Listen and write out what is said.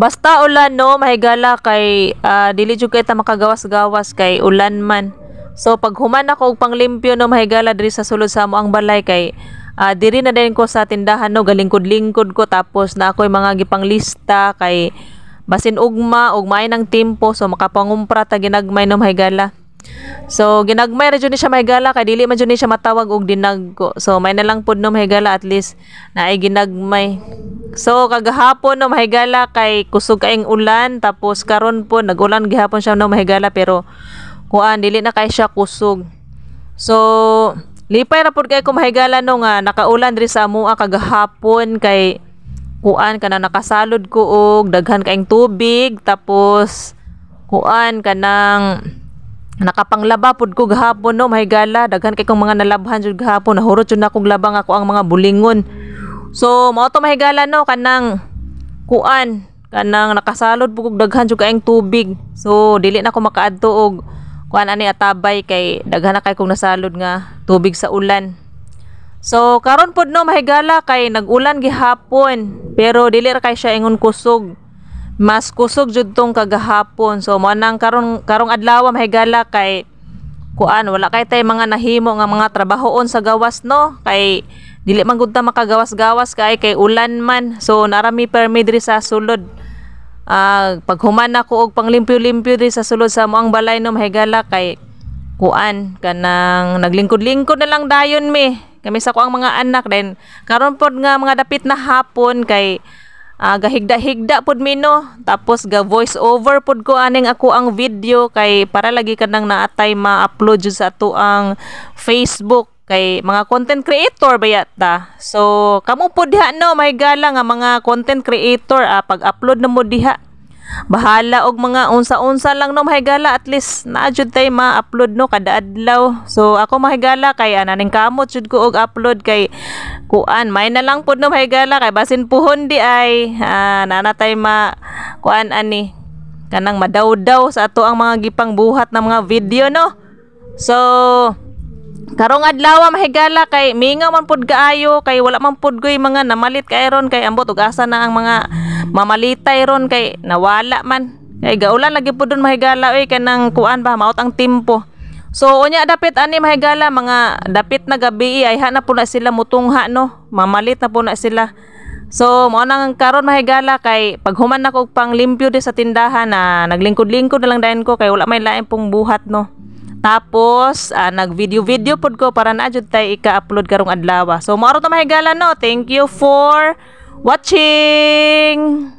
Basta ulan no, mahigala kay dili jud kay ta makagawas-gawas kay ulan man. So pag human ako og panglimpyo no, mahigala diri sa sulod sa amo ang balay kay diri na din ko sa tindahan no, galingkod-lingkod ko tapos na ako'y mga gipanglista kay basin ugma ug maay ng tempo so makapangumpra ta ginagmay no mahigala. So ginagmay ra jud ni siya mahigala kay dili man jud ni siya matawag og dinagko. So may na lang pud no mahigala at least naay ginagmay. So kagahapon no mahigala kay kusog kaing ulan tapos karon po nagulan gihapon siya no mahigala pero kuan dili na kay siya kusog. So lipay ra pud kay ko mahigala no nga nakaulan diri sa amoa kagahapon kay kuan kana nakasalod ko og daghan kaing tubig tapos kuan kanang nakapanglaba pud ko gahapon no mahigala daghan kay kong mga nalabhan jud gahapon nahurot jud na kog labang ako ang mga bulingon. So mao to mahigala no kanang kuan kanang nakasalod pud kog daghan jud kaing tubig. So dili na ko makaadto og kuan ani atabay kay daghan na kay kong nasalod nga tubig sa ulan. So karon pud no mahigala kay nag-ulan gihapon pero dili ra kay siya ingon kusog. Mas kusog jud tong kagahapon. So mo nang karong adlaw mahigala kay kuan wala kay tay mga nahimo nga mga trabahoon sa gawas no kay dili man gud ta makagawas-gawas kay ulan man. So narami permi diri sa sulod. Pag human ako og panglimpyo-limpyo diri sa sulod sa moang balay no mahigala kay kuan kanang naglingkod-lingkod na lang dayon mi. Kami sa ko ang mga anak din karon pod nga mga dapit na hapon kay gahigda-higda pod mi no tapos ga voice over pod ko aning ako ang video kay para lagi kanang naatay ma-upload jud sa ato ang Facebook kay mga content creator bayat ta. So kamo pod diha no mahigala nga mga content creator pag-upload na mo diha bahala og mga unsa-unsa lang no mahigala at least naa jud tay ma-upload no kada adlaw. So ako mahigala kay ananing kamot jud ko og upload kay kuan may na lang pud no mahigala kay basin puhon di ay nanatay ma kuan ani kanang madawdaw sa ato ang mga gipang buhat na mga video no. So karong adlaw mahigala kay mingaw man pud kaayo kay wala man pud goy mga namalit kay ron kay ambot ug asa na ang mga mamalitay ron kay nawala man kay gaulan lagi pud don mahigala oy kanang kuan ba maot ang tempo. So unya dapit ani mahigala mga dapit na gabi ay na po na sila mutungha no mamalit na po na sila. So mao nang karon mahigala kay paghuman nako og panglimpyo di sa tindahan na naglingkod-lingkod na lang dayon ko kay wala may lain pong buhat no. Tapos nag-video pod ko para na jud tay ika-upload karong adlaw. So mao ra to mahigala no. Thank you for watching.